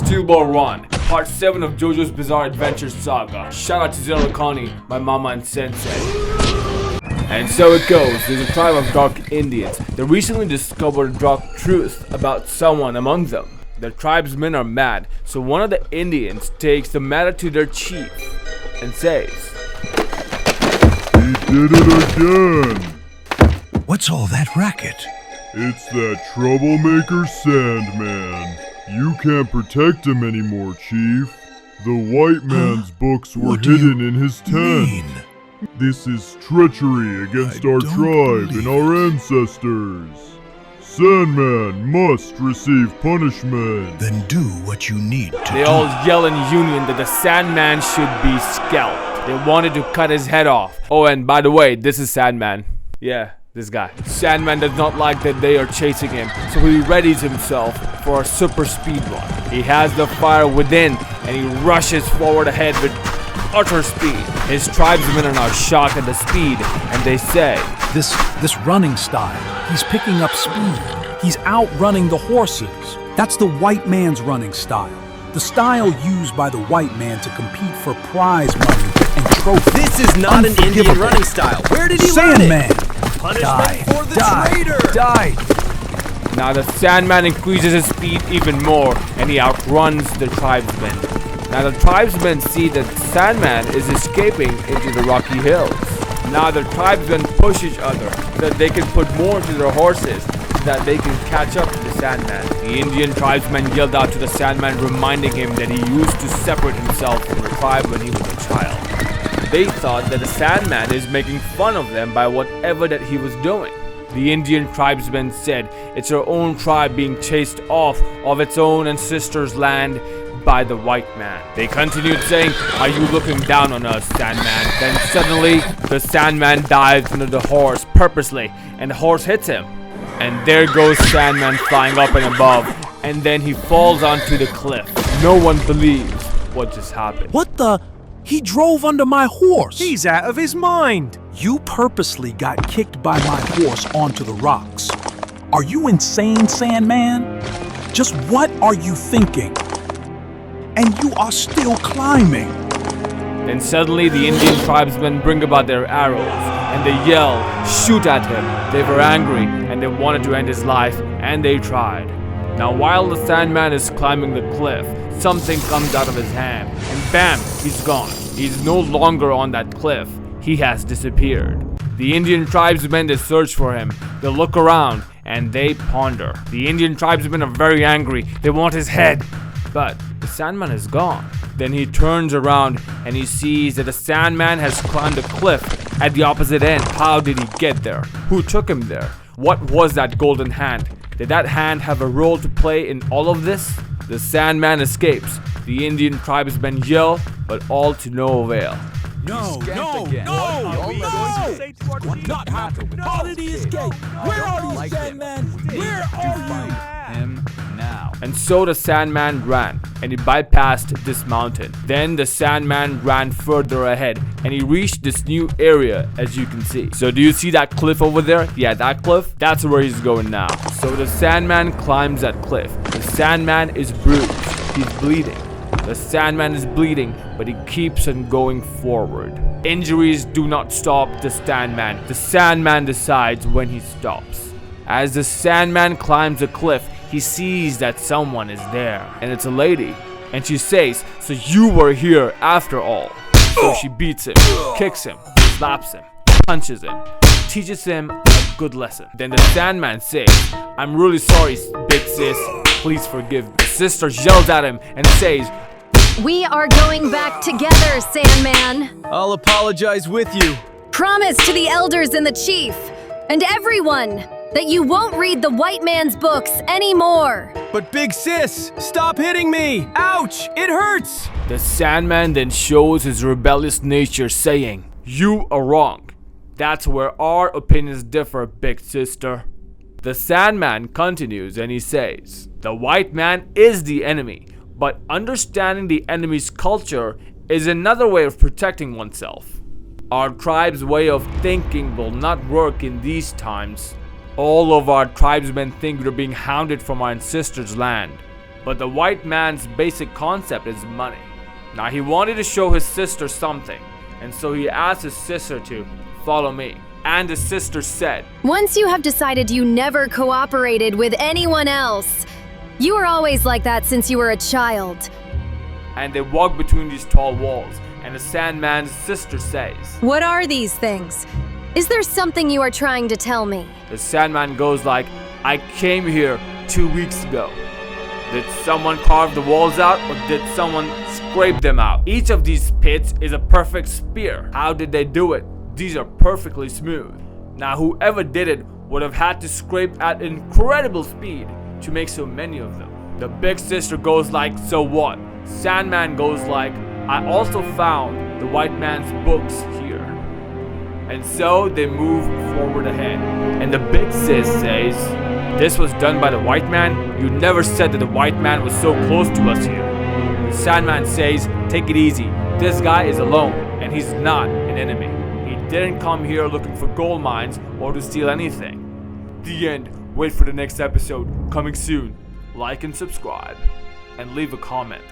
Steel Ball Run, Part 7 of JoJo's Bizarre Adventure Saga. Shout out to Zeenat, Lakhani, my mama and Sensei. And so it goes, there's a tribe of dark Indians that recently discovered a dark truth about someone among them. The tribesmen are mad, so one of the Indians takes the matter to their chief and says, "He did it again! What's all that racket?" It's that troublemaker Sandman. You can't protect him anymore, Chief. The white man's books were hidden in his tent. This is treachery against our tribe and our ancestors. Sandman must receive punishment. Then do what you need to They all yell in union that the Sandman should be scalped. They wanted to cut his head off. Oh, and by the way, this is Sandman. Yeah, this guy. Sandman does not like that they are chasing him, so he readies himself for a super speed run. He has the fire within, and he rushes forward ahead with utter speed. His tribesmen are now shocked at the speed, and they say, This running style, he's picking up speed. He's outrunning the horses. That's the white man's running style. The style used by the white man to compete for prize money and trophies. This is not an Indian running style. Where did he learn it? Sandman! Punishment for the traitor! Die! Now the Sandman increases his speed even more, and he outruns the tribesmen. Now the tribesmen see that Sandman is escaping into the rocky hills. Now the tribesmen push each other so that they can put more into their horses so that they can catch up to the Sandman. The Indian tribesmen yelled out to the Sandman, reminding him that he used to separate himself from the tribe when he was a child. They thought that the Sandman is making fun of them by whatever that he was doing. The Indian tribesmen said it's their own tribe being chased off of its own ancestors' land by the white man. They continued saying, "Are you looking down on us, Sandman?" Then suddenly, the Sandman dives into the horse purposely, and the horse hits him. And there goes Sandman flying up and above, and then he falls onto the cliff. No one believes what just happened. What the? He drove under my horse. He's out of his mind. You purposely got kicked by my horse onto the rocks. Are you insane, Sandman? Just what are you thinking? And you are still climbing. Then suddenly the Indian tribesmen bring about their arrows, and they yell, "Shoot at him." They were angry, and they wanted to end his life, and they tried. Now while the Sandman is climbing the cliff, something comes out of his hand, and bam, he's gone. He's no longer on that cliff. He has disappeared. The Indian tribesmen, they search for him. They look around, and they ponder. The Indian tribesmen are very angry. They want his head. But the Sandman is gone. Then he turns around and he sees that the Sandman has climbed the cliff at the opposite end. How did he get there? Who took him there? What was that golden hand? Did that hand have a role to play in all of this? The Sandman escapes. The Indian tribesmen yell, but all to no avail. No! Not happen. How did he escape? Where are you, Sandman? Where are you? Him now. And so the Sandman ran, and he bypassed this mountain. Then the Sandman ran further ahead, and he reached this new area, as you can see. So do you see that cliff over there? Yeah, that cliff? That's where he's going now. So the Sandman climbs that cliff. The Sandman is bruised. He's bleeding. The Sandman is bleeding, but he keeps on going forward. Injuries do not stop the Sandman. The Sandman decides when he stops. As the Sandman climbs the cliff, he sees that someone is there, and it's a lady. And she says, "So you were here after all." So she beats him, kicks him, slaps him, punches him, teaches him a good lesson. Then the Sandman says, "I'm really sorry, big sis. Please forgive me." The sister yells at him and says, "We are going back together, Sandman. I'll apologize with you. Promise to the elders and the chief, and everyone, that you won't read the white man's books anymore." But big sis, stop hitting me! Ouch! It hurts! The Sandman then shows his rebellious nature, saying, "You are wrong. That's where our opinions differ, big sister." The Sandman continues and he says, "The white man is the enemy, but understanding the enemy's culture is another way of protecting oneself. Our tribe's way of thinking will not work in these times. All of our tribesmen think we're being hounded from our ancestors' land. But the white man's basic concept is money. Now he wanted to show his sister something, and so he asked his sister to follow me. And his sister said, Once you have decided you never cooperated with anyone else, you were always like that since you were a child. And they walk between these tall walls, and the Sandman's sister says, What are these things? Is there something you are trying to tell me? The Sandman goes like, I came here 2 weeks ago. Did someone carve the walls out, or did someone scrape them out? Each of these pits is a perfect spear. How did they do it? These are perfectly smooth. Now whoever did it would have had to scrape at incredible speed to make so many of them. The big sister goes like, so what? Sandman goes like, I also found the white man's books here. And so they move forward ahead. And the big sis says, this was done by the white man? You never said that the white man was so close to us here. The Sandman says, take it easy. This guy is alone, and he's not an enemy. He didn't come here looking for gold mines or to steal anything. The end. Wait for the next episode, coming soon. Like and subscribe, and leave a comment.